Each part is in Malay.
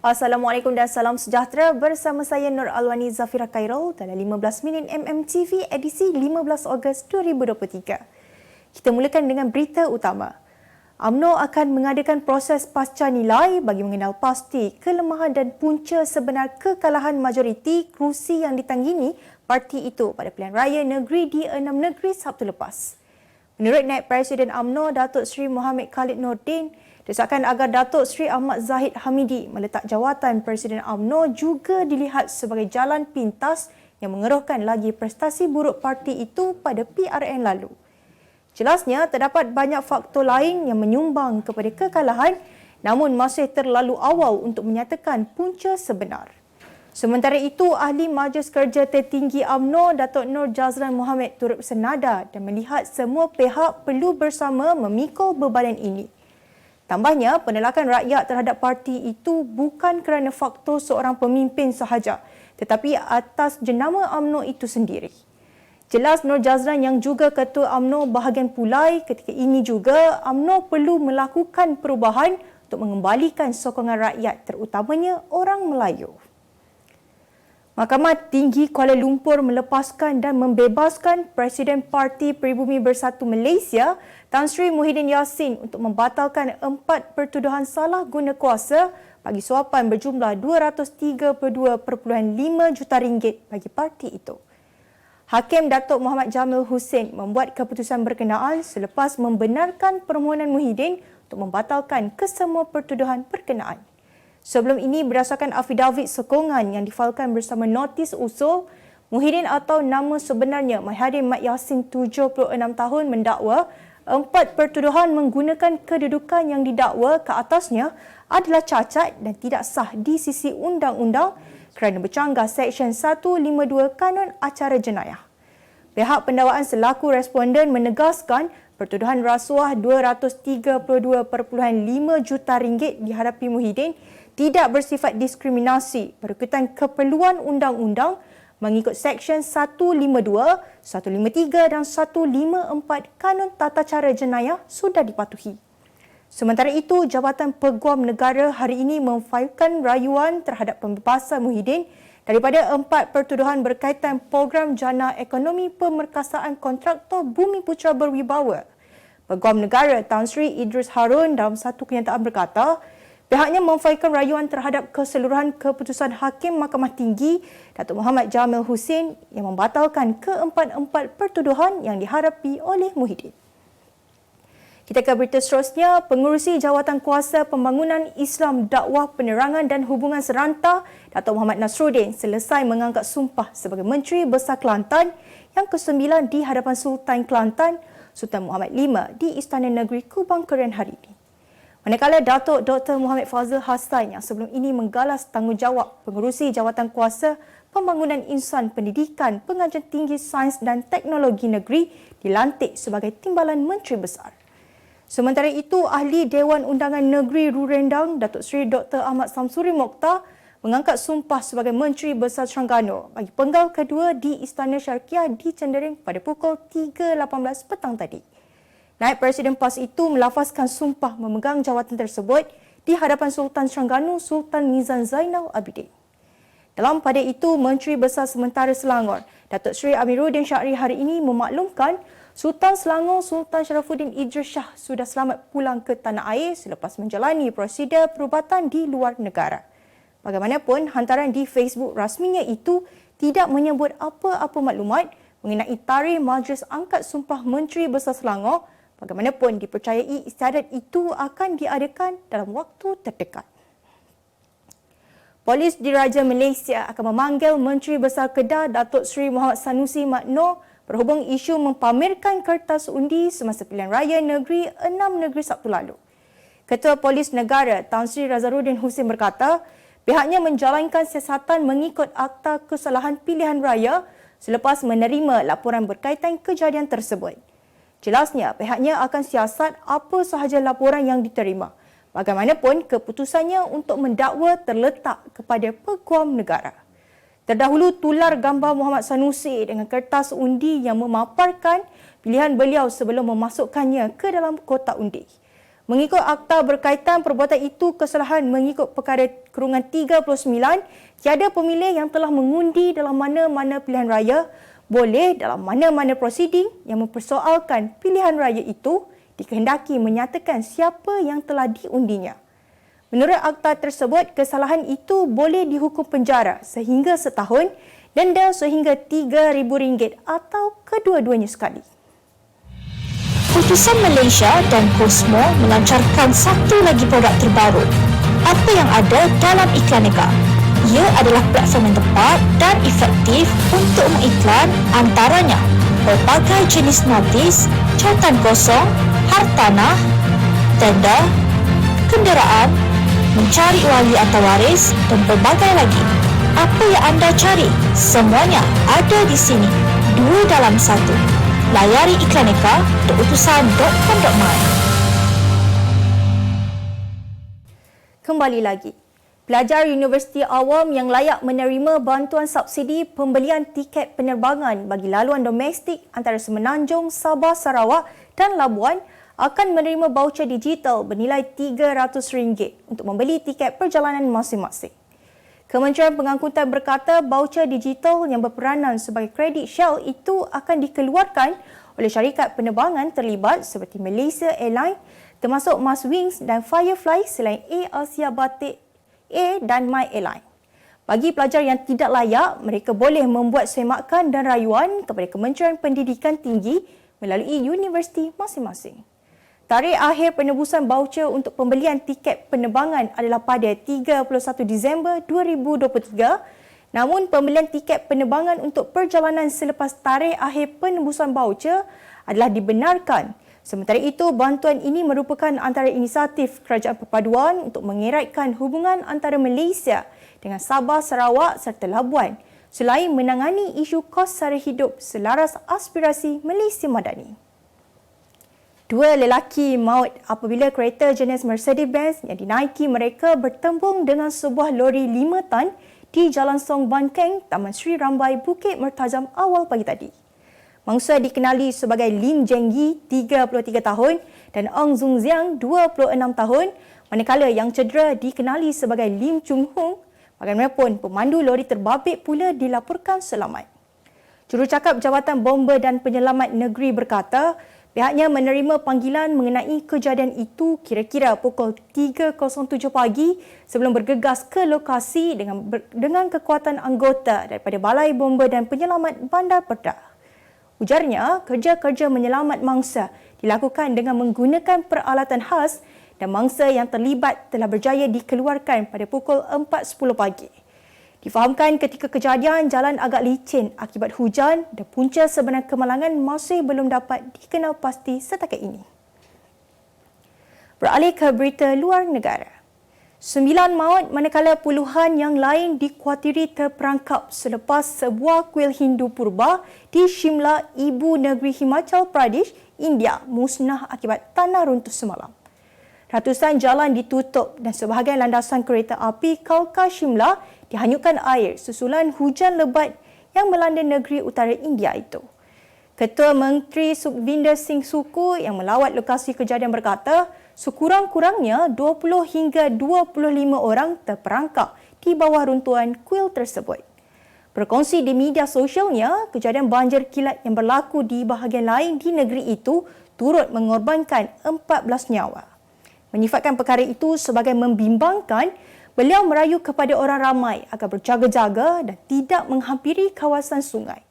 Assalamualaikum dan salam sejahtera. Bersama saya Nur Alwani Zafira Khairul dalam 15 minit MMTV edisi 15 Ogos 2023. Kita mulakan dengan berita utama. UMNO akan mengadakan proses pasca nilai bagi mengenal pasti kelemahan dan punca sebenar kekalahan majoriti kerusi yang ditangini parti itu pada pilihan raya negeri di 6 negeri Sabtu lepas. Menurut Naib Presiden UMNO Datuk Seri Mohamed Khalid Nordin, desakan agar Datuk Seri Ahmad Zahid Hamidi meletak jawatan Presiden UMNO juga dilihat sebagai jalan pintas yang mengeruhkan lagi prestasi buruk parti itu pada PRN lalu. Jelasnya, terdapat banyak faktor lain yang menyumbang kepada kekalahan, namun masih terlalu awal untuk menyatakan punca sebenar. Sementara itu, Ahli Majlis Kerja Tertinggi UMNO Datuk Nur Jazlan Mohamad turut bersenada dan melihat semua pihak perlu bersama memikul bebanan ini. Tambahnya, penolakan rakyat terhadap parti itu bukan kerana faktor seorang pemimpin sahaja, tetapi atas jenama UMNO itu sendiri. Jelas Nur Jazlan yang juga Ketua UMNO bahagian Pulai ketika ini juga UMNO perlu melakukan perubahan untuk mengembalikan sokongan rakyat terutamanya orang Melayu. Mahkamah Tinggi Kuala Lumpur melepaskan dan membebaskan Presiden Parti Peribumi Bersatu Malaysia Tan Sri Muhyiddin Yassin untuk membatalkan 4 pertuduhan salah guna kuasa bagi suapan berjumlah RM232.5 juta bagi parti itu. Hakim Datuk Muhammad Jamil Hussein membuat keputusan berkenaan selepas membenarkan permohonan Muhyiddin untuk membatalkan kesemua pertuduhan berkenaan. Sebelum ini, berdasarkan afidavit sokongan yang difailkan bersama notis usul, Muhyiddin atau nama sebenarnya Mahyadin Mat Yassin 76 tahun mendakwa 4 pertuduhan menggunakan kedudukan yang didakwa ke atasnya adalah cacat dan tidak sah di sisi undang-undang kerana bercanggah Seksyen 152 Kanun Acara Jenayah. Pihak pendakwaan selaku responden menegaskan pertuduhan rasuah RM232.5 juta dihadapi Muhyiddin tidak bersifat diskriminasi berkaitan keperluan undang-undang mengikut Seksyen 152, 153 dan 154 Kanun Tata Cara Jenayah sudah dipatuhi. Sementara itu, Jabatan Peguam Negara hari ini memfailkan rayuan terhadap pembebasan Muhyiddin daripada 4 pertuduhan berkaitan program Jana Ekonomi Pemerkasaan Kontraktor Bumi Putra Berwibawa. Peguam Negara Tan Sri Idris Harun dalam satu kenyataan berkata, pihaknya memfailkan rayuan terhadap keseluruhan keputusan Hakim Mahkamah Tinggi Datuk Muhammad Jamil Hussein yang membatalkan keempat-empat pertuduhan yang dihadapi oleh Muhyiddin. Kita ke berita seterusnya. Pengurusi Jawatan Kuasa Pembangunan Islam Dakwah Penerangan dan Hubungan Serantau Datuk Muhammad Nasruddin selesai mengangkat sumpah sebagai Menteri Besar Kelantan yang ke-9 di hadapan Sultan Kelantan Sultan Muhammad V di Istana Negeri Kubang Keren hari ini. Manakala Datuk Dr. Muhammad Fazil Hassan yang sebelum ini menggalas tanggungjawab pengurusi Jawatan Kuasa Pembangunan Insan Pendidikan Pengajian Tinggi Sains dan Teknologi Negeri dilantik sebagai Timbalan Menteri Besar. Sementara itu, Ahli Dewan Undangan Negeri Rurendang Datuk Seri Dr. Ahmad Samsuri Mokhtar mengangkat sumpah sebagai Menteri Besar Terengganu bagi penggal kedua di Istana Syariah di Cendering pada pukul 3.18 petang tadi. Naib Presiden PAS itu melafazkan sumpah memegang jawatan tersebut di hadapan Sultan Terengganu Sultan Nizam Zainal Abidin. Dalam pada itu, Menteri Besar Sementara Selangor Datuk Seri Amiruddin Syahri hari ini memaklumkan Sultan Selangor Sultan Sharafuddin Idris Shah sudah selamat pulang ke tanah air selepas menjalani prosedur perubatan di luar negara. Bagaimanapun, hantaran di Facebook rasminya itu tidak menyebut apa-apa maklumat mengenai tarikh Majlis Angkat Sumpah Menteri Besar Selangor. Bagaimanapun, dipercayai istiadat itu akan diadakan dalam waktu terdekat. Polis Diraja Malaysia akan memanggil Menteri Besar Kedah Datuk Seri Muhammad Sanusi Mat Noor berhubung isu mempamerkan kertas undi semasa pilihan raya negeri 6 negeri Sabtu lalu. Ketua Polis Negara Tan Sri Razaruddin Husin berkata, pihaknya menjalankan siasatan mengikut Akta Kesalahan Pilihan Raya selepas menerima laporan berkaitan kejadian tersebut. Jelasnya, pihaknya akan siasat apa sahaja laporan yang diterima. Bagaimanapun, keputusannya untuk mendakwa terletak kepada Peguam Negara. Terdahulu tular gambar Muhammad Sanusi dengan kertas undi yang memaparkan pilihan beliau sebelum memasukkannya ke dalam kotak undi. Mengikut akta berkaitan perbuatan itu kesalahan mengikut perkara kurungan 39, tiada pemilih yang telah mengundi dalam mana-mana pilihan raya boleh dalam mana-mana prosiding yang mempersoalkan pilihan raya itu dikehendaki menyatakan siapa yang telah diundinya. Menurut akta tersebut, kesalahan itu boleh dihukum penjara sehingga setahun, denda sehingga RM3,000 atau kedua-duanya sekali. Utusan Malaysia dan Cosmo melancarkan satu lagi produk terbaru. Apa yang ada dalam Iklanega? Ia adalah platform yang tepat dan efektif untuk mengiklan antaranya pelbagai jenis notis, cartan kosong, hartanah, tender, kenderaan, mencari wali atau waris dan pelbagai lagi. Apa yang anda cari? Semuanya ada di sini. 2 dalam 1. Layari iklaneka.utusan.com.my. Kembali lagi. Pelajar Universiti Awam yang layak menerima bantuan subsidi pembelian tiket penerbangan bagi laluan domestik antara Semenanjung, Sabah, Sarawak dan Labuan akan menerima baucer digital bernilai RM300 untuk membeli tiket perjalanan masing-masing. Kementerian Pengangkutan berkata baucer digital yang berperanan sebagai kredit Shell itu akan dikeluarkan oleh syarikat penerbangan terlibat seperti Malaysia Airlines termasuk Maswings dan Firefly selain Air Asia Batik Air dan My Airline. Bagi pelajar yang tidak layak, mereka boleh membuat semakan dan rayuan kepada Kementerian Pendidikan Tinggi melalui universiti masing-masing. Tarikh akhir penebusan baucer untuk pembelian tiket penerbangan adalah pada 31 Disember 2023. Namun pembelian tiket penerbangan untuk perjalanan selepas tarikh akhir penebusan baucer adalah dibenarkan. Sementara itu, bantuan ini merupakan antara inisiatif Kerajaan Perpaduan untuk mengeratkan hubungan antara Malaysia dengan Sabah, Sarawak serta Labuan selain menangani isu kos sara hidup selaras aspirasi Malaysia Madani. 2 lelaki maut apabila kereta jenis Mercedes-Benz yang dinaiki mereka bertembung dengan sebuah lori 5 tan di Jalan Song Bankeng, Taman Sri Rambai, Bukit Mertajam awal pagi tadi. Mangsa dikenali sebagai Lim Jeng Yi, 33 tahun dan Ong Zung Ziang, 26 tahun, manakala yang cedera dikenali sebagai Lim Chung Hung. Bagaimanapun, pemandu lori terbabit pula dilaporkan selamat. Jurucakap Jabatan Bomba dan Penyelamat Negeri berkata, pihaknya menerima panggilan mengenai kejadian itu kira-kira pukul 3.07 pagi sebelum bergegas ke lokasi dengan kekuatan anggota daripada Balai Bomba dan Penyelamat Bandar Perak. Ujarnya, kerja-kerja menyelamat mangsa dilakukan dengan menggunakan peralatan khas dan mangsa yang terlibat telah berjaya dikeluarkan pada pukul 4.10 pagi. Difahamkan ketika kejadian jalan agak licin akibat hujan dan punca sebenar kemalangan masih belum dapat dikenal pasti setakat ini. Beralih ke berita luar negara. 9 maut manakala puluhan yang lain dikuatiri terperangkap selepas sebuah kuil Hindu purba di Shimla, ibu negeri Himachal Pradesh, India, musnah akibat tanah runtuh semalam. Ratusan jalan ditutup dan sebahagian landasan kereta api Kalka-Shimla dihanyutkan air susulan hujan lebat yang melanda negeri utara India itu. Ketua Menteri Sukhvinder Singh Suku yang melawat lokasi kejadian berkata, sekurang-kurangnya 20 hingga 25 orang terperangkap di bawah runtuhan kuil tersebut. Berkongsi di media sosialnya, kejadian banjir kilat yang berlaku di bahagian lain di negeri itu turut mengorbankan 14 nyawa. Menyifatkan perkara itu sebagai membimbangkan, beliau merayu kepada orang ramai agar berjaga-jaga dan tidak menghampiri kawasan sungai.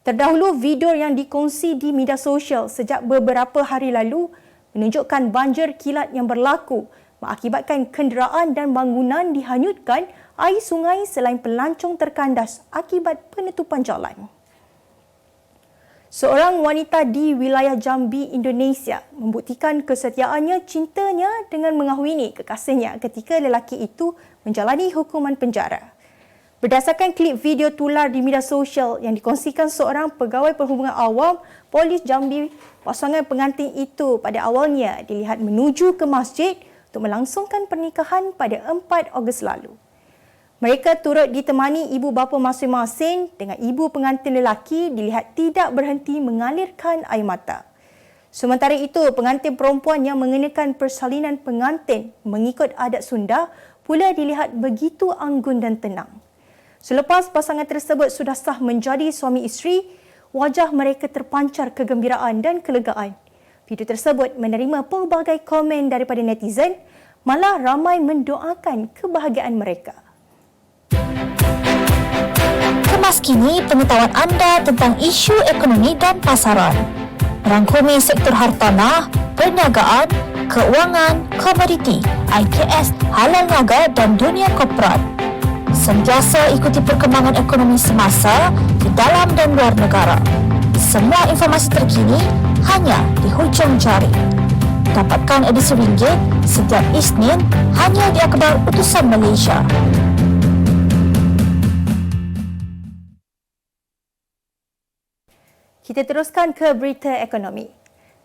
Terdahulu, video yang dikongsi di media sosial sejak beberapa hari lalu menunjukkan banjir kilat yang berlaku mengakibatkan kenderaan dan bangunan dihanyutkan air sungai selain pelancong terkandas akibat penutupan jalan. Seorang wanita di wilayah Jambi, Indonesia membuktikan kesetiaannya cintanya dengan mengahwini kekasihnya ketika lelaki itu menjalani hukuman penjara. Berdasarkan klip video tular di media sosial yang dikongsikan seorang pegawai perhubungan awam Polis Jambi, pasangan pengantin itu pada awalnya dilihat menuju ke masjid untuk melangsungkan pernikahan pada 4 Ogos lalu. Mereka turut ditemani ibu bapa masing-masing dengan ibu pengantin lelaki dilihat tidak berhenti mengalirkan air mata. Sementara itu, pengantin perempuan yang mengenakan persalinan pengantin mengikut adat Sunda pula dilihat begitu anggun dan tenang. Selepas pasangan tersebut sudah sah menjadi suami isteri, wajah mereka terpancar kegembiraan dan kelegaan. Video tersebut menerima pelbagai komen daripada netizen, malah ramai mendoakan kebahagiaan mereka. Kemas kini pengetahuan anda tentang isu ekonomi dan pasaran. Merangkumi sektor hartanah, perniagaan, keuangan, komoditi, IKS, halal niaga dan dunia korporat. Sentiasa ikuti perkembangan ekonomi semasa di dalam dan luar negara. Semua informasi terkini hanya di hujung jari. Dapatkan edisi ringgit setiap Isnin hanya di Akhbar Utusan Malaysia. Kita teruskan ke berita ekonomi.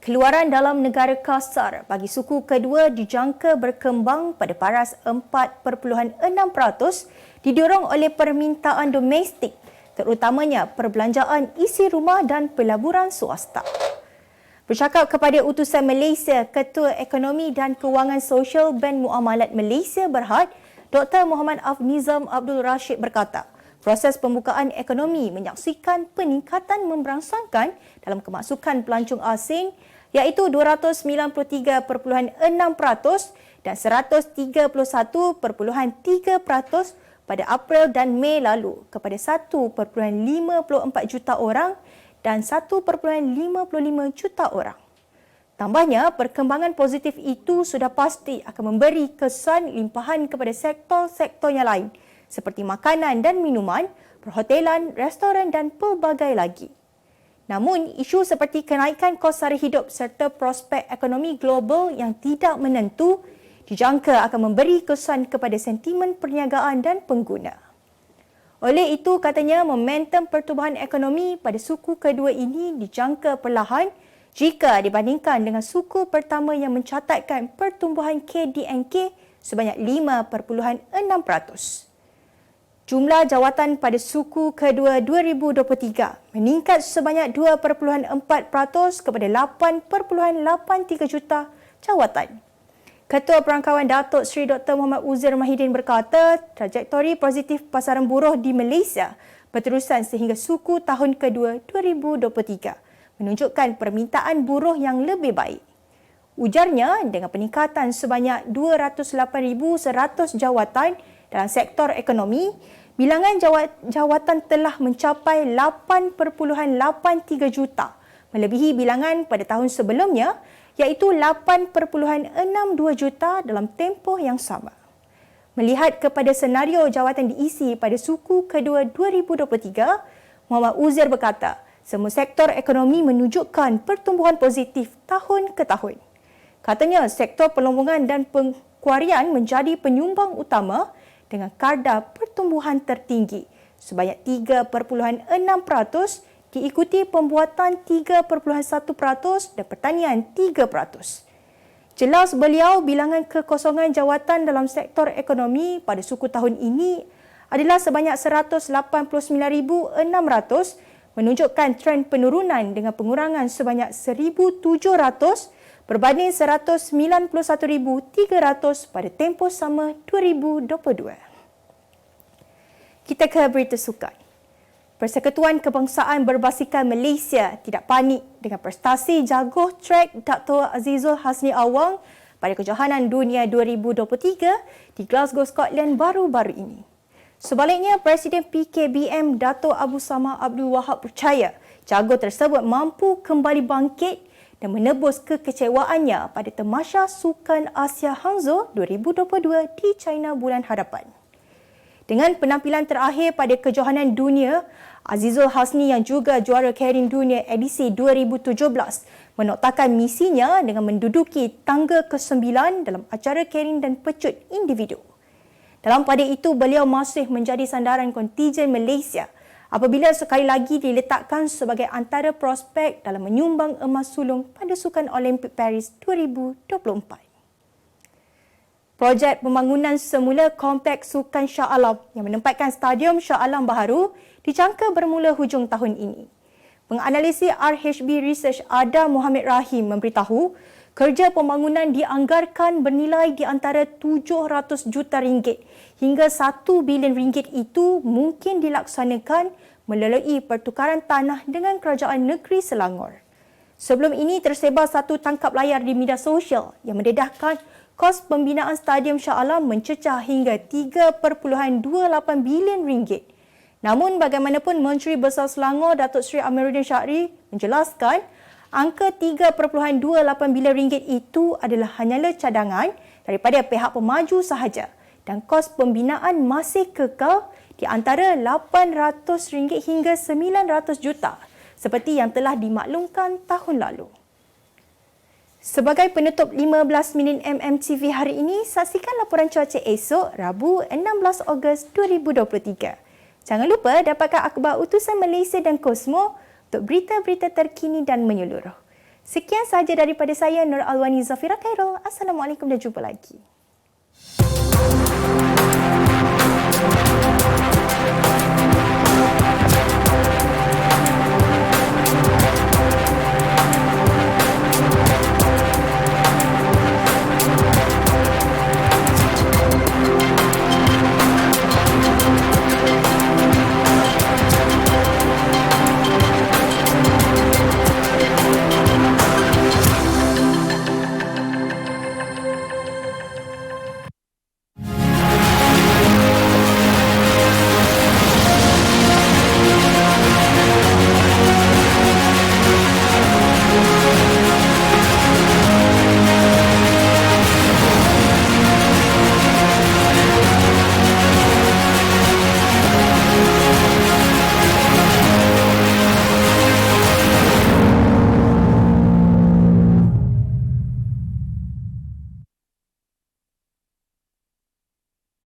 Keluaran dalam negara kasar bagi suku kedua dijangka berkembang pada paras 4.6% didorong oleh permintaan domestik, terutamanya perbelanjaan isi rumah dan pelaburan swasta. Bercakap kepada Utusan Malaysia, Ketua Ekonomi dan Kewangan Sosial Bank Muamalat Malaysia Berhad, Dr. Muhammad Afnizam Abdul Rashid berkata, proses pembukaan ekonomi menyaksikan peningkatan memberangsangkan dalam kemasukan pelancong asing iaitu 293.6% dan 131.3% pada April dan Mei lalu kepada 1.54 juta orang dan 1.55 juta orang. Tambahnya, perkembangan positif itu sudah pasti akan memberi kesan limpahan kepada sektor-sektor yang lain seperti makanan dan minuman, perhotelan, restoran dan pelbagai lagi. Namun, isu seperti kenaikan kos sara hidup serta prospek ekonomi global yang tidak menentu dijangka akan memberi kesan kepada sentimen perniagaan dan pengguna. Oleh itu, katanya momentum pertumbuhan ekonomi pada suku kedua ini dijangka perlahan jika dibandingkan dengan suku pertama yang mencatatkan pertumbuhan KDNK sebanyak 5.6%. Jumlah jawatan pada suku kedua 2023 meningkat sebanyak 2.4% kepada 8.83 juta jawatan. Ketua Perangkawan Datuk Seri Dr. Muhammad Uzair Mahidin berkata, trajektori positif pasaran buruh di Malaysia berterusan sehingga suku tahun kedua 2023 menunjukkan permintaan buruh yang lebih baik. Ujarnya, dengan peningkatan sebanyak 208,100 jawatan dalam sektor ekonomi, bilangan jawatan telah mencapai 8.83 juta, melebihi bilangan pada tahun sebelumnya iaitu 8.62 juta dalam tempoh yang sama. Melihat kepada senario jawatan diisi pada suku kedua 2023, Muhammad Uzair berkata, semua sektor ekonomi menunjukkan pertumbuhan positif tahun ke tahun. Katanya, sektor perlombongan dan pengkuarian menjadi penyumbang utama dengan kadar pertumbuhan tertinggi sebanyak 3.6%, diikuti pembuatan 3.1% dan pertanian 3%. Jelas beliau, bilangan kekosongan jawatan dalam sektor ekonomi pada suku tahun ini adalah sebanyak 189,600, menunjukkan tren penurunan dengan pengurangan sebanyak 1,700 berbanding 191,300 pada tempoh sama 2022. Kita ke berita sukan. Persekutuan Kebangsaan Berbasikan Malaysia tidak panik dengan prestasi jaguh trek Dr. Azizul Hasni Awang pada Kejohanan Dunia 2023 di Glasgow, Scotland baru-baru ini. Sebaliknya, Presiden PKBM Dato' Abu Samad Abdul Wahab percaya jaguh tersebut mampu kembali bangkit dan menebus kekecewaannya pada Tamasya Sukan Asia Hangzhou 2022 di China bulan hadapan. Dengan penampilan terakhir pada Kejohanan Dunia, Azizul Hasni yang juga juara Keirin Dunia edisi 2017 menoktakan misinya dengan menduduki tangga ke-9 dalam acara Keirin dan pecut individu. Dalam pada itu, beliau masih menjadi sandaran kontijen Malaysia apabila sekali lagi diletakkan sebagai antara prospek dalam menyumbang emas sulung pada Sukan Olimpik Paris 2024. Projek pembangunan semula Kompleks Sukan Shah Alam yang menempatkan Stadium Shah Alam baharu dijangka bermula hujung tahun ini. Penganalisis RHB Research Ada Mohamed Rahim memberitahu kerja pembangunan dianggarkan bernilai di antara 700 juta ringgit hingga 1 bilion ringgit itu mungkin dilaksanakan melalui pertukaran tanah dengan kerajaan negeri Selangor. Sebelum ini tersebar satu tangkap layar di media sosial yang mendedahkan kos pembinaan Stadium Shah Alam mencecah hingga 3.28 bilion ringgit. Namun bagaimanapun Menteri Besar Selangor Datuk Seri Amiruddin Syahri menjelaskan angka 3.28 bilion ringgit itu adalah hanyalah cadangan daripada pihak pemaju sahaja dan kos pembinaan masih kekal di antara RM800 hingga RM900 juta seperti yang telah dimaklumkan tahun lalu. Sebagai penutup 15 minit MMTV hari ini, saksikan laporan cuaca esok Rabu 16 Ogos 2023. Jangan lupa dapatkan akhbar utusan Malaysia dan Kosmo untuk berita-berita terkini dan menyeluruh. Sekian sahaja daripada saya, Nur Alwani Zafira Khairul. Assalamualaikum dan jumpa lagi.